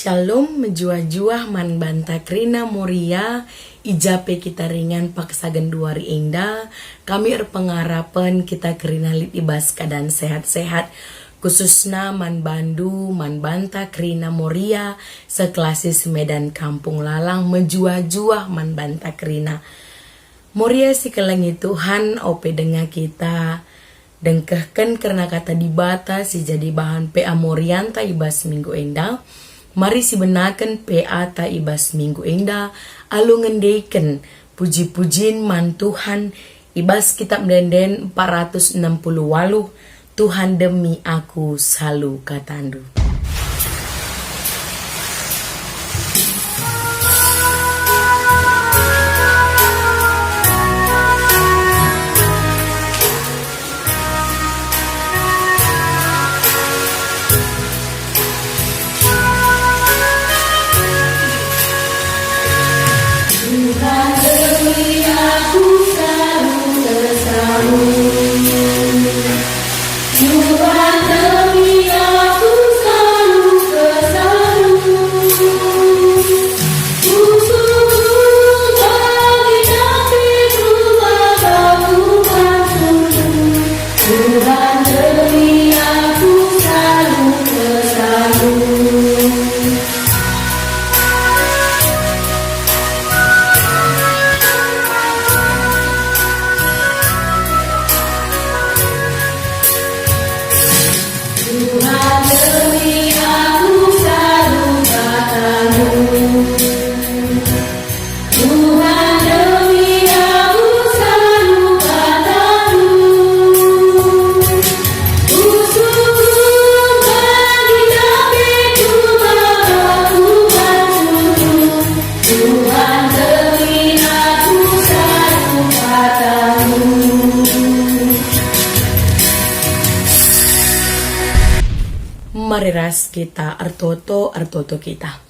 Shalom menjuah-juah man banta krina moria ijape kita ringan paksa genduari indah kami pengarapan kita kerinalit ibas keadaan sehat-sehat khususnya man bandu man banta krina moria seklasis Medan Kampung Lalang menjuah-juah man banta krina moria si kelengi Tuhan ope dengan kita dengkehkan karena kata dibata si jadi bahan PA morianta ibas minggu indah. Mari si benakan PA ta ibas minggu indah alu ngendeken puji-pujin man Tuhan ibas kitab denden 468 Tuhan demi aku selalu katandu. Mariras kita artoto kita.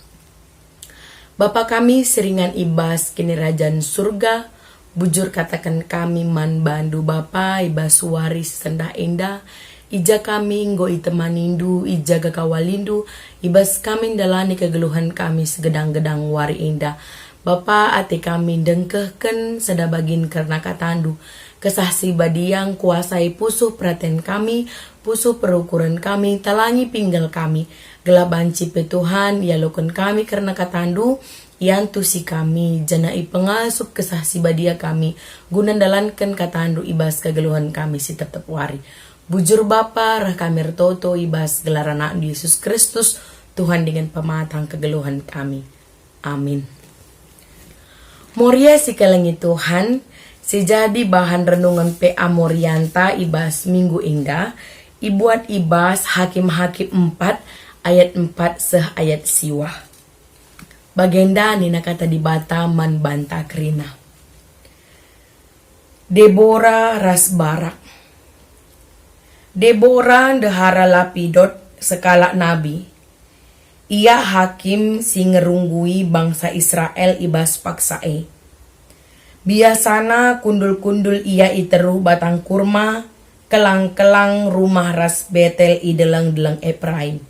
Bapa kami seringan ibas kini rajan surga, bujur katakan kami man bandu Bapa ibas waris sendah indah, ija kami nggo itemanindu, ija gakawalindu, ibas kami dalani kegeluhan kami segedang-gedang wari indah. Bapa ati kami dengkehken sedabagin karena katandu, kesahsi badiang kuasai pusuh perhatian kami, pusuh perukuran kami, talangi pinggal kami, gelaban cipe Tuhan, yalokon kami karena katandu, yang tusi kami, janai pengasup kesahsi badia kami, guna dalankan katandu ibas kegeluhan kami si tetap wari. Bujur Bapa, rah kami toto ibas gelaran anak Yesus Kristus, Tuhan dengan pematang kegeluhan kami. Amin. Moria si kelengi Tuhan, si jadi bahan renungan PA Morianta ibas minggu indah, ibuat ibas Hakim-Hakim 4 ayat 4 seh ayat siwah. Bagenda nina kata dibata man banta krina. Deborah ras barak. Deborah dehara lapidot sekala nabi. Ia hakim si ngerunggui bangsa Israel ibas paksae. Biasana kundul-kundul ia iteruh batang kurma, kelang-kelang rumah ras Betel idelang-delang Efraim.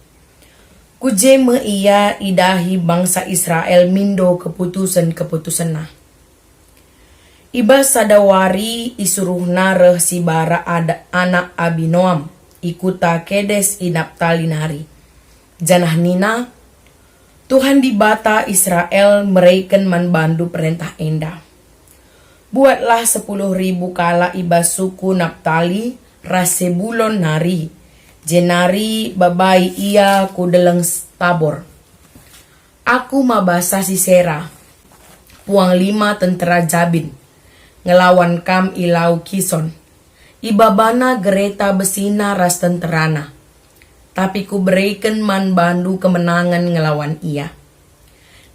Kujeme ia idahi bangsa Israel mindo keputusan nah. Ibas sadawari isuruhna reh si bara ada anak Abinoam, ikuta Kedes inaptali nari. Janah nina, Tuhan dibata Israel mereken man bandu perintah endah. Buatlah 10.000 kala ibas suku Naptali, Rasebulon nari, jenari babai ia kudeleng Tabor. Aku mabasa Sisera, puang 5 tentera Jabin, ngelawan kam ilau Kison, ibabana gereta besina ras tenterana. Tapi ku berikan man bandu kemenangan ngelawan ia.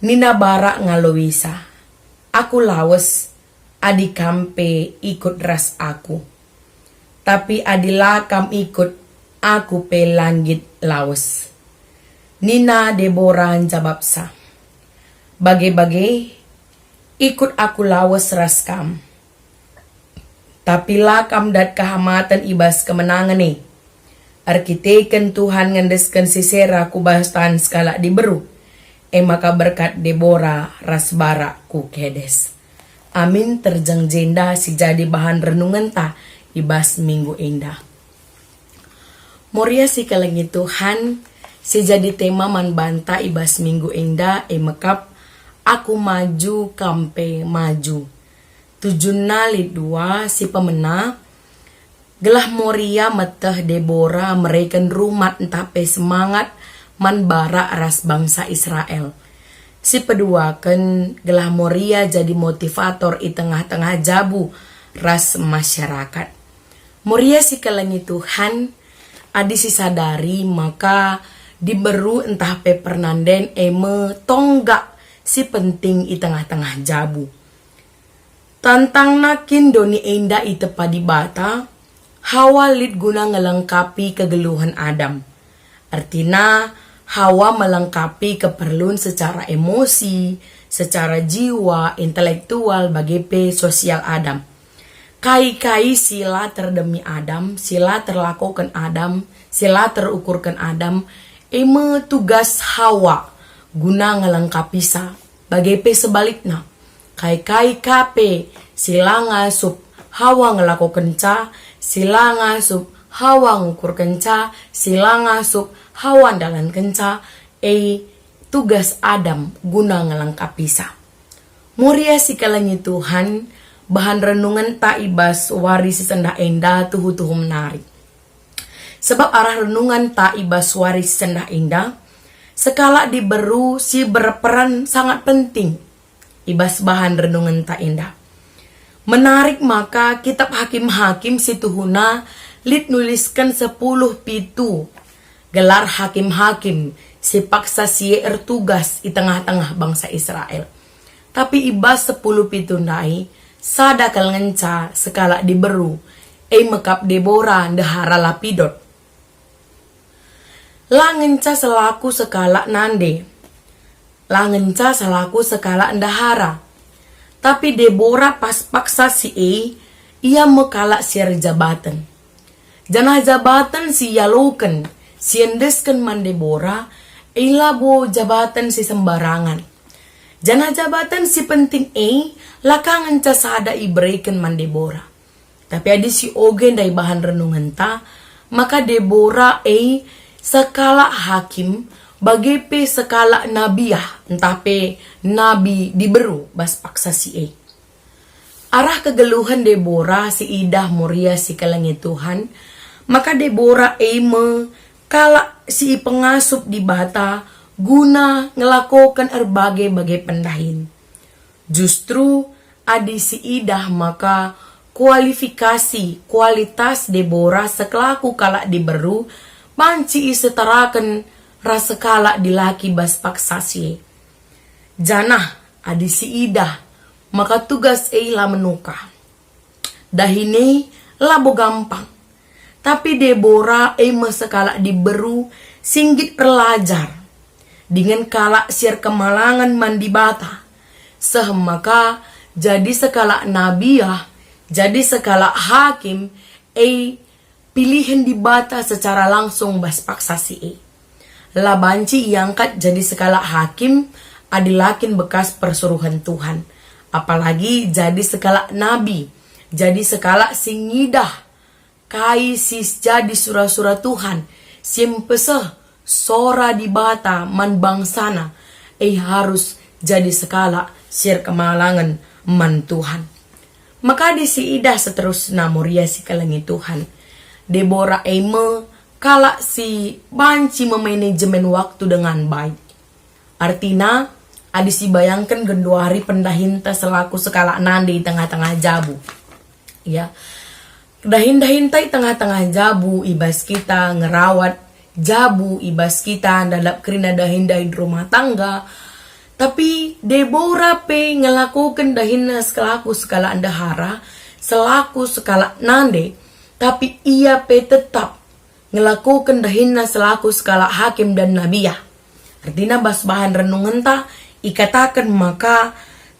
Nina bara ngalowisa, aku lawas, adi kampe ikut ras aku. Tapi adilah kam ikut, aku pe langit lawas. Nina Deborah jababsa, bage-bage, ikut aku lawas ras kam. Tapi lah kam dat kehamatan ibas kemenangan nih. Arkiteken Tuhan ngandeskan Sisera ku bahastan skala diberu. maka berkat Deborah rasbara ku kedes. Amin terjang jenda si jadi bahan renungan ta ibas minggu indah. Moria si kalangi Tuhan si jadi tema man banta ibas minggu indah mekap aku maju kampe maju. Tujunna lidua si pemena gelah Moria meteh Deborah mereken rumat entape semangat man bara ras bangsa Israel. Si pedua kan gelah Moria jadi motivator i tengah-tengah jabu ras masyarakat. Moria si kalangi Tuhan adi si sadari maka diberu entah pe pernanden tonggak si penting i tengah-tengah jabu. Tantang nakin doni enda itepa di bata, Hawa lid guna ngelengkapi kegeluhan Adam. Artinya, Hawa melengkapi keperluan secara emosi, secara jiwa, intelektual, bagi sosial Adam. Kai-kai sila terdemi Adam, sila terlakukan Adam, sila terukurkan Adam, tugas Hawa guna ngelengkapi sa, bagi sebaliknya. Kai-kai kape sila ngasup Hawa ngelakukan ca, sila ngasup Hawa ngukur kenca, sila ngasup Hawa dalan kenca, tugas Adam guna ngelengkapi sa. Moria si kalangi Tuhan, bahan renungan ta ibas waris sendah enda tuhu menari. Sebab arah renungan ta ibas waris sendah indah, sekala diberu si berperan sangat penting ibas bahan renungan tak indah. Menarik maka kitab hakim-hakim si tuhuna lid nuliskan 10 pitu gelar hakim-hakim si paksa si tugas di tengah-tengah bangsa Israel. Tapi ibas 10 pitu nai sadakal ngenca sekala diberu mekap Deborah ndahara lapidot. Langenca selaku sekala nande. Langenca selaku sekala ndahara. Tapi Deborah pas paksa si ia mekala siar jabatan. Janah jabatan si yaluken, si endesken man Deborah, ilabo jabatan si sembarangan. Janah jabatan si penting lakangan ca sada ibreiken man Deborah. Tapi adi si ogen dari bahan renungan ta, maka Deborah sekala hakim, bagi sekala nabiah, entah nabi diberu bas paksa si Arah kegeluhan Deborah si idah Moria si kalangi Tuhan, maka Deborah kala si pengasup di bata guna ngelakukan berbagai pendahin. Justru adi si idah maka kualitas Deborah sekelaku kala diberu banci setarakan rasa kala dilaki bas paksasi. Janah adi si idah maka tugas lah menukah. Dahini labo gampang. Tapi Deborah sekala diberu singgit pelajar. Dengan kala siar kemalangan mandi bata. Maka jadi sekala nabiah, jadi sekala hakim pilihan di bata secara langsung bas paksasi Labanci iangkat jadi sekala hakim adilakin bekas persuruhan Tuhan. Apalagi jadi sekala nabi, jadi sekala singidah, kai sis jadi surah-surah Tuhan, simpeseh sora di bata man bangsana, harus jadi sekala sir kemalangan man Tuhan. Maka di si idah seterusnya Moria si kalangi Tuhan. Deborah kala si banci memanajemen waktu dengan baik. Artinya, adi si bayangkan genduari pendahinta selaku sekala nande di tengah-tengah jabu. Ya, dahin-dahinta di tengah-tengah jabu, ibas kita ngerawat jabu, ibas kita dadap kerina dahin-dahin rumah tangga. Tapi Deborah ngelakukan dahinna selaku sekala andahara, selaku sekala nande, tapi ia tetap ngelakukan dahinna selaku skala hakim dan nabiah. Artinya bas bahan renungan ta ikatakan maka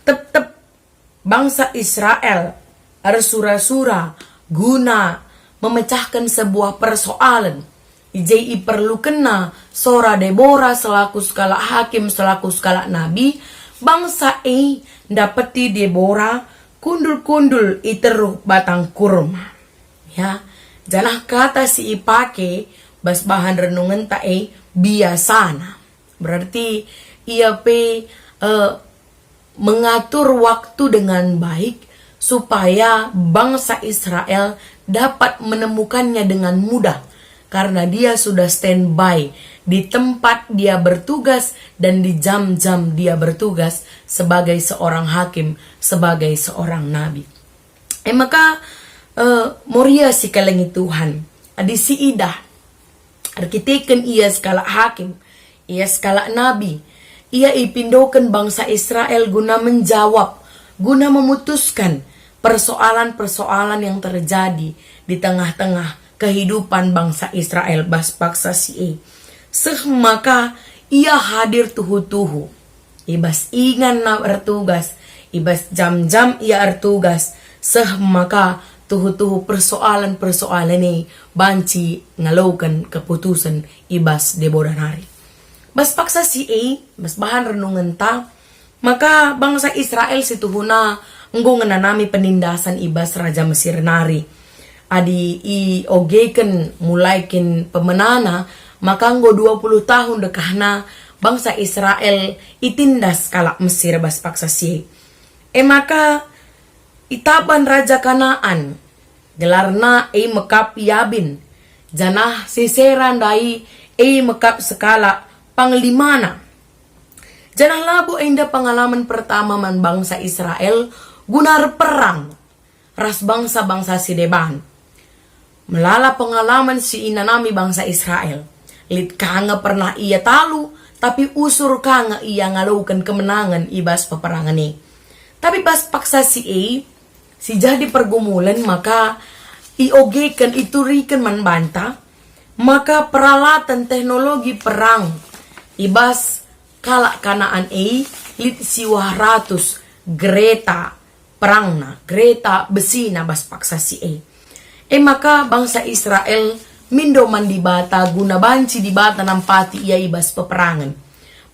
tetap bangsa Israel ada sura-sura guna memecahkan sebuah persoalan ijai perlu kena sora Deborah selaku skala hakim, selaku skala nabi, bangsa dapeti Deborah kundul-kundul iteru batang kurma. Ya, janah kata si ipake bas bahan renungan biasana. Berarti ia mengatur waktu dengan baik supaya bangsa Israel dapat menemukannya dengan mudah karena dia sudah standby di tempat dia bertugas dan di jam-jam dia bertugas sebagai seorang hakim, sebagai seorang nabi. Maka Moria si kalangi Tuhan, adi si Idah, arkiteken ia skala hakim, ia skala nabi, ia ipindokan bangsa Israel guna menjawab, guna memutuskan persoalan-persoalan yang terjadi di tengah-tengah kehidupan bangsa Israel bas paksa si maka ia hadir tuhu-tuhu, ibas ingan na bertugas, ibas jam-jam ia bertugas, maka tuhu-tuhu persoalan-persoalan ini banci ngalaukan keputusan ibas Deborah nari. Bas paksa si bas bahan renungan ta, maka bangsa Israel situhuna enggo ngenanami penindasan ibas Raja Mesir nari. Adi ogeken mulaikin pemenana, maka enggo 20 tahun dekahna bangsa Israel itindas kalak Mesir bas paksa si. Maka itaban Raja Kanaan, gelarna mekap Yabin, janah siseran dai mekap sekala panglimana. Janah labo inda pengalaman pertama man bangsa Israel gunar perang ras bangsa-bangsa si deban. Melala pengalaman si inanami bangsa Israel. Lit kanga pernah ia talu, tapi usur kanga ia ngalaukan kemenangan ibas peperangan ini. Tapi pas paksa si jadi pergumulan, maka iogekan iturikan manbanta, maka peralatan teknologi perang ibas kalak Kanaan lit siwah ratus Greta perangna, Greta besina bas paksa si maka bangsa Israel mindo man dibata guna banci dibata nampati ia ibas peperangan.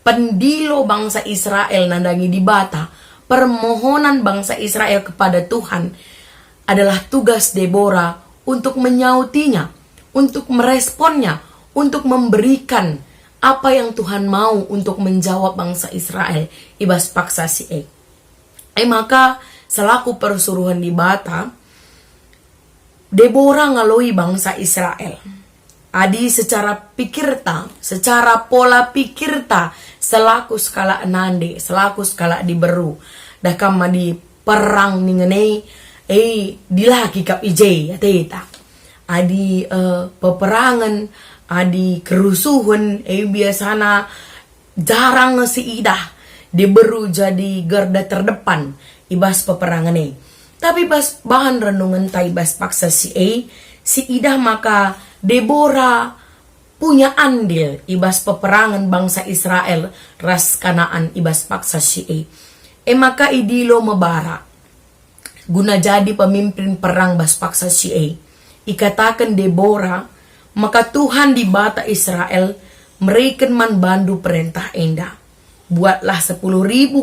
Pendilo bangsa Israel nandangi dibata, permohonan bangsa Israel kepada Tuhan adalah tugas Deborah untuk menyautinya, untuk meresponnya, untuk memberikan apa yang Tuhan mau untuk menjawab bangsa Israel ibas paksa si maka selaku persuruhan dibata, Deborah ngaloi bangsa Israel. Adi secara pikirta, secara pola pikirta, selaku skala nande, selaku skala diberu. Dah kama di perang ningenei, dilaki kap ije, ya teta. Adi peperangan, adi kerusuhan, biasana jarang si Idah diberu jadi garda terdepan ibas peperangan Tapi bas bahan renungan tai bas paksa si Idah maka Deborah punya andil ibas peperangan bangsa Israel ras Kanaan ibas paksa si maka idilo mebara guna jadi pemimpin perang bas paksa si ikatakan Deborah, maka Tuhan di bata Israel mereken man bandu perintah enda. Buatlah 10.000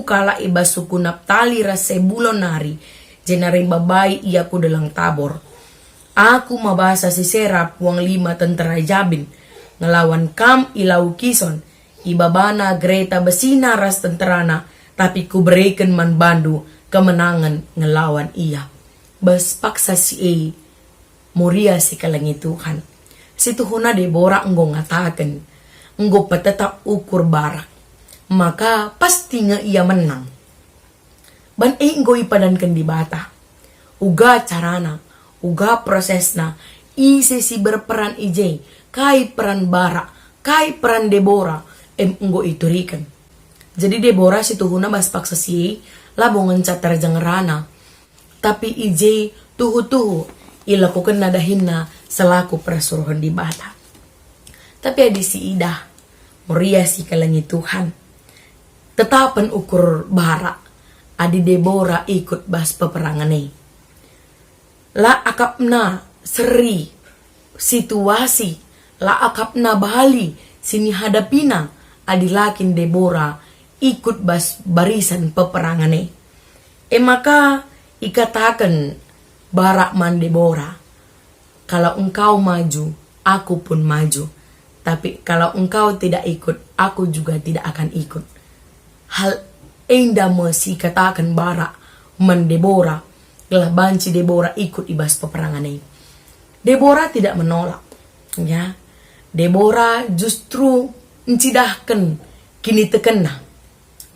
kala ibas suku Naptali ras sebulon nari jenari babai ia ku dalang Tabor. Aku mabasa si Sera puang 5 tentara Jabin ngelawan kam ilau Kison ibabana Greta besina ras tenterana, tapi ku berikan man bandu kemenangan ngelawan ia. Bas paksa si Moria si kalangi Tuhan. Situhuna Deborah enggo ngatakan, enggo patetap ukur barak, maka pastinya ia menang. Ban enggo ipadankan di bata. Uga carana, uga prosesna, si berperan ije, kai peran barak, kai peran Deborah, enggo iturikan. Jadi Deborah situhuna bas paksa si labongan catar jangerana, tapi ije tuhu-tuhu ilakukan nadahinna selaku persuruhan di bata. Tapi ada si Idah, Moria si kalangi Tuhan. Tetapan ukur barak, adi Deborah ikut bas peperangan ini. La akapna seri situasi la akapna bahali sini hadapina adilakin Debora ikut barisan peperangane. Maka ikatakan Barak man Debora, kalau engkau maju, aku pun maju. Tapi kalau engkau tidak ikut, aku juga tidak akan ikut. Hal enda mesti katakan Barak man Debora, telah banci Debora ikut ibas peperangan ini. Debora tidak menolak, ya. Debora justru mencidahkan kini tekena.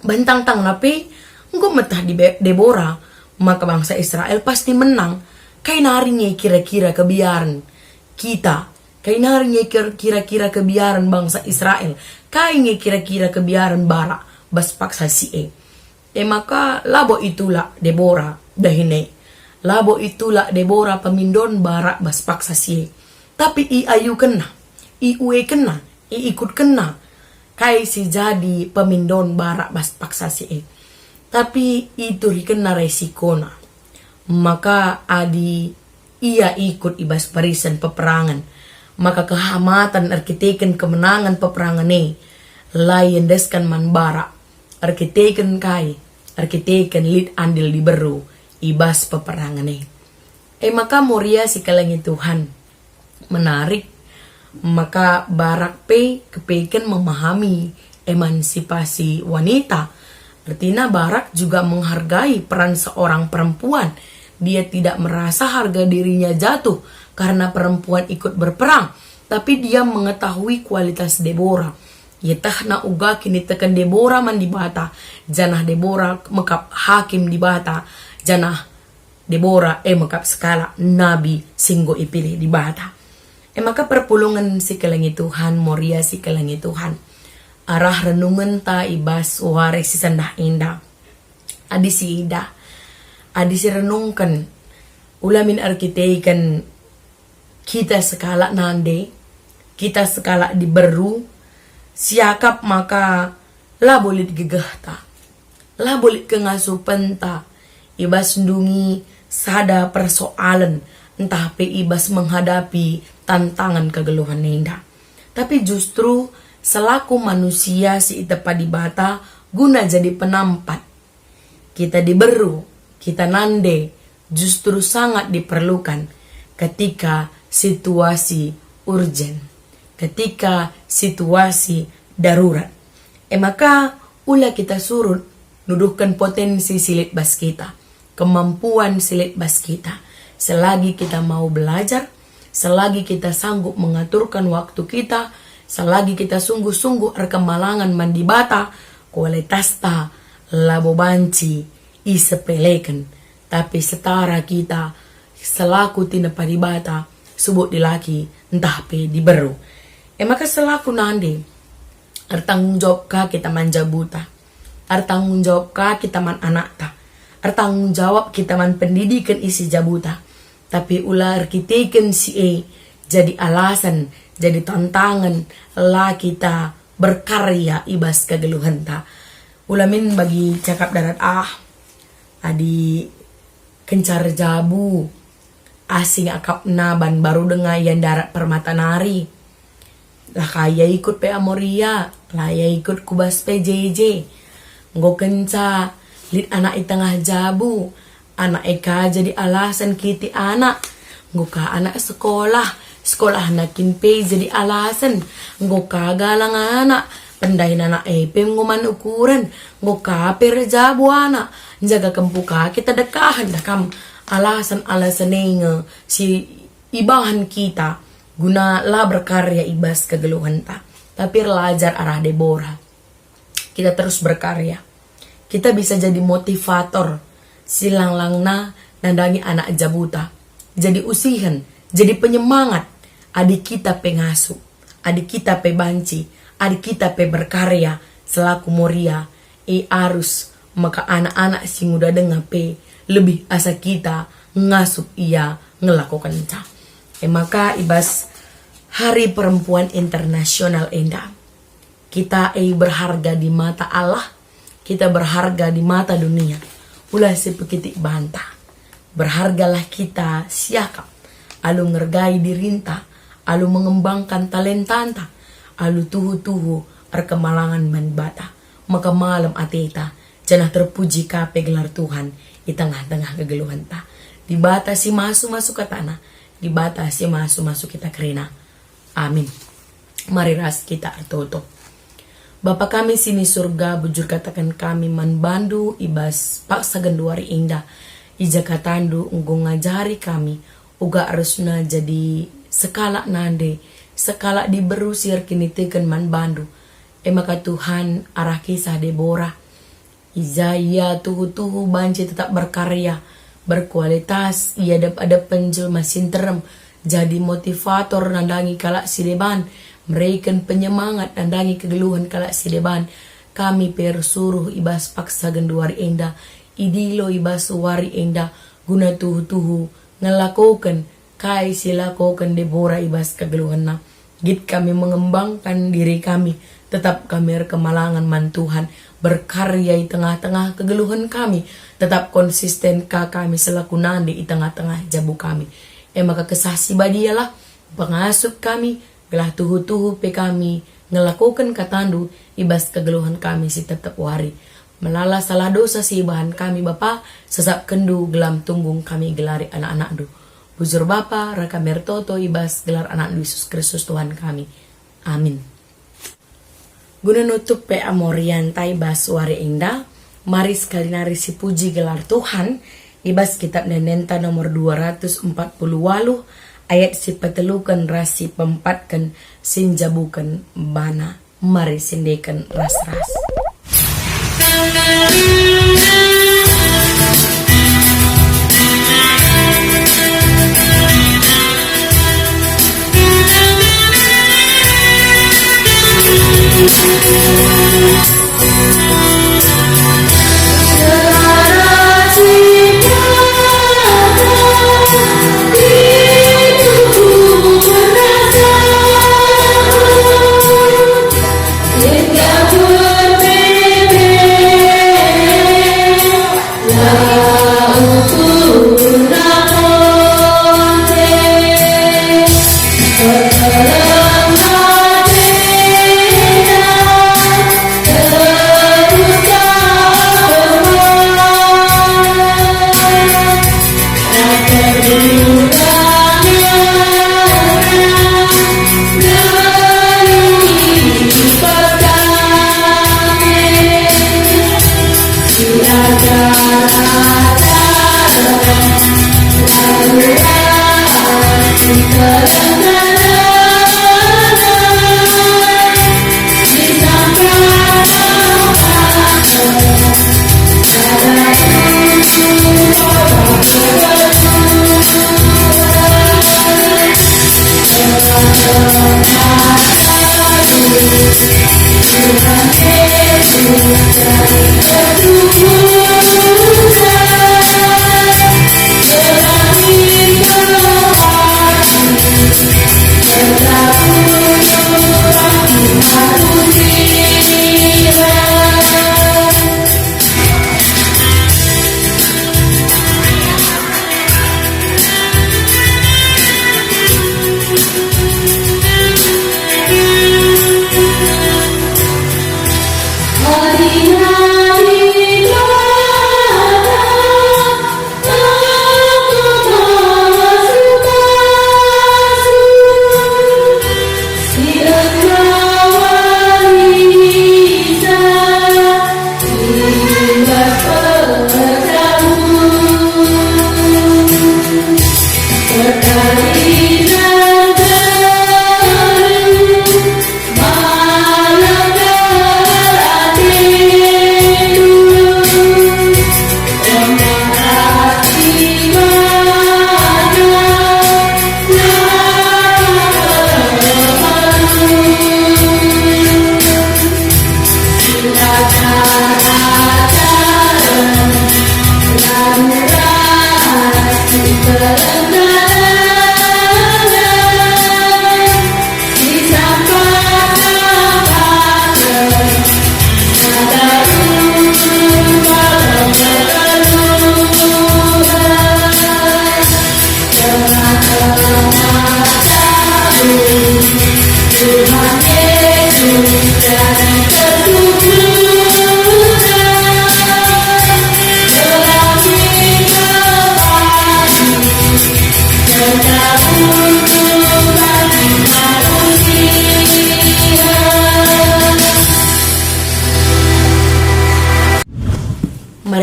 Bentang-tang napi, engkau metah di Debora, maka bangsa Israel pasti menang. Kain harinya kira-kira kebiaran kita. Kain harinya kira-kira kebiaran bangsa Israel. Kain kira-kira kebiaran Barak bas paksa sie. Maka labo itulah Debora dahine. Labo itulah Debora pemindon Barak bas paksa sie. Tapi i ayu kena, i ue kena, i ikut kena. Kai si jadi pemindon Barak bas paksa sie. Tapi itu kena resikona. Maka ia ikut ibas barisan peperangan. Maka kehamatan arkiteken kemenangan peperangan ini lain deskan man Barak. Arkiteken lid andil di beru ibas peperangan ini. Maka Moria si kalangi Tuhan menarik. Maka Barak kepeken memahami emansipasi wanita. Artinya Barak juga menghargai peran seorang perempuan. Dia tidak merasa harga dirinya jatuh karena perempuan ikut berperang. Tapi dia mengetahui kualitas Debora. Yetahna uga kini tekan Debora man dibata. Janah Debora mekap hakim dibata. Janah Debora mekap skala nabi singgo ipilih dibata. Maka perpulungan si kelangi Tuhan, Moria si kelangi Tuhan. Arah renungan ta ibas waris si sandah indah. Adi si ida. Adi si renungkan. Ulamin arkiteikan kita sekala nande. Kita sekala diberu. Siakap maka labolit gegahta. Labolit kengasupan ta. Ibas ndungi sada persoalan. Entah pe ibas menghadapi tantangan kegeluhan nenda. Tapi justru selaku manusia si itepa dibata guna jadi penampat. Kita diberu, kita nande justru sangat diperlukan ketika situasi urgen, ketika situasi darurat. Maka ula kita surut nuduhkan potensi silit bas kita, kemampuan silit bas kita. Selagi kita mau belajar, selagi kita sanggup mengaturkan waktu kita, selagi kita sungguh-sungguh rekemalangan mandibata, kualitas ta labo banci isepelekan. Tapi setara kita selaku tina paribata subut dilaki entah pe diberu. Maka selaku nande artanggung jawab ka kita manja buta, artanggung jawab ka kita man anak ta, artanggung jawab kita man pendidikan isi jabuta. Tapi ular kiteken si jadi alasan, jadi tantangan lah kita berkarya ibas kegeluhan ta. Ulamin bagi cakap darat adi kencar jabu asing akap naban baru dengar yang darat permata nari. Lah kaya ikut pe Moria, lah ya ikut kubas PJJ. Nggo kenca lid anak itengah jabu. Anak eka jadi alasan kiti anak. Nggo anak sekolah nakin pe jadi alasan. Nggo galang anak. Penday anak nguman ukuran. Nggo per jabu anak. Jaga kempuka kita dekahan dakam. Alasan-alasan nga si ibahan kita. Guna lah berkarya ibas kegeluhan ta. Tapi belajar arah Debora. Kita terus berkarya. Kita bisa jadi motivator. Silang langna nandangi anak jabuta. Jadi usihan, jadi penyemangat. Adik kita pengasuh, adik kita pebanci, adik kita pe berkarya selaku Moria. Arus maka anak-anak si muda dengar pe lebih asa kita ngasuh ia ngelakukan ta. Maka ibas Hari Perempuan Internasional Enda. Kita berharga di mata Allah, kita berharga di mata dunia. Ulah sepekitik bantah. Berhargalah kita siakap. Alu ngergai dirinta. alu mengembangkan talentanta, alu tuhu-tuhu kemalangan manbata, maka malam ateta, janah terpuji kape gelar Tuhan di tengah-tengah kegeluhan ta. Dibatasi masuk-masuk ke tanah, dibatasi masuk-masuk kita kerina. Amin. Mari ras kita artoto. Bapa kami sini surga, bujur katakan kami manbandu ibas paksa genduari indah. Ija katandu unggung ngajari kami, uga harusna jadi sekala nande, sekala diberusir kini teken manbandu. Maka Tuhan arah kisah Deborah. Izaya tuhu-tuhu banci tetap berkarya, berkualitas, ia ada penjul masin terem, jadi motivator nandangi kalak si deban, mereken penyemangat nandangi kegeluhan kalak si deban. Kami persuruh ibas paksa genduari enda, idilo ibas wari enda, guna tuhu-tuhu ngelakukan kai silakukan Deborah ibas kegeluhan na. Git kami mengembangkan diri kami, tetap kami kemalangan man Tuhan, berkarya di tengah-tengah kegeluhan kami, tetap konsisten kami selaku nandi di tengah-tengah jabu kami. Maka kesasi badialah pengasup kami, gelah tuhu-tuhu pe kami, ngelakukan katandu, ibas kegeluhan kami si tetap wari. Melala salah dosa si bahan kami Bapa, sesap kendu gelam tunggung kami gelari anak-anak du. Bujur Bapa, raka mertoto ibas gelar anak Yesus Kristus Tuhan kami. Amin. Guna nutup pe amorian tai bas wari indah, mari sekali nari si puji gelar Tuhan, ibas kitab Nenenta nomor 240 walu, ayat si petelukan rasi pempatkan sinjabukan bana, mari sindekan ras-ras. Mari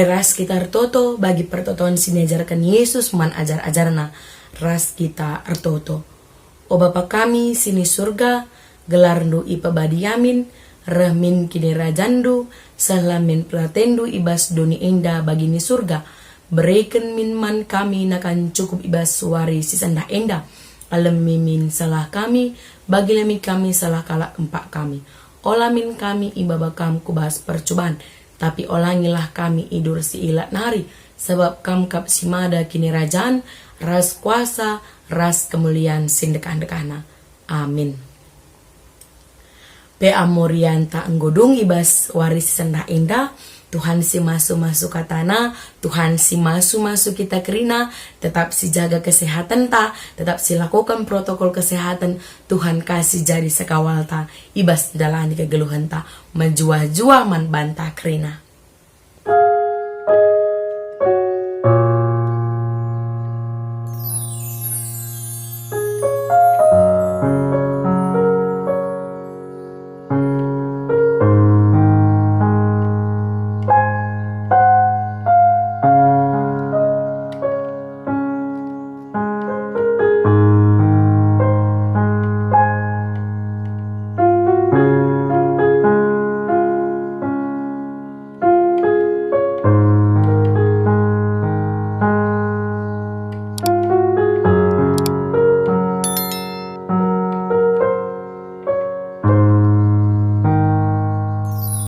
ras kita artoto bagi pertotoan sini ajarkan Yesus man ajar-ajarna ras kita artoto. O Bapa kami sini surga, gelarndu ipa badiamin, rahmin kini rajandu, salamin pratendu ibas doni enda bagini surga. Berikan min man kami nakan cukup ibas suari sisanda enda. Alam mimin salah kami, bagi lemi kami salah kalak empak kami. Olamin kami ibaba kam kubas percobaan. Tapi olangilah kami idur si ilat nari, sebab kam kap simada kini rajaan, ras kuasa, ras kemuliaan sindekan-dekana. Amin. Pe amorian tak nggodung ibas waris sendah indah, Tuhan si masuk katana, Tuhan si masuk kita kerina, tetap si jaga kesehatan ta, tetap si lakukan protokol kesehatan, Tuhan kasih jadi sekawal ta, ibas jalani kegeluhan ta, menjua-jua man bantah kerina.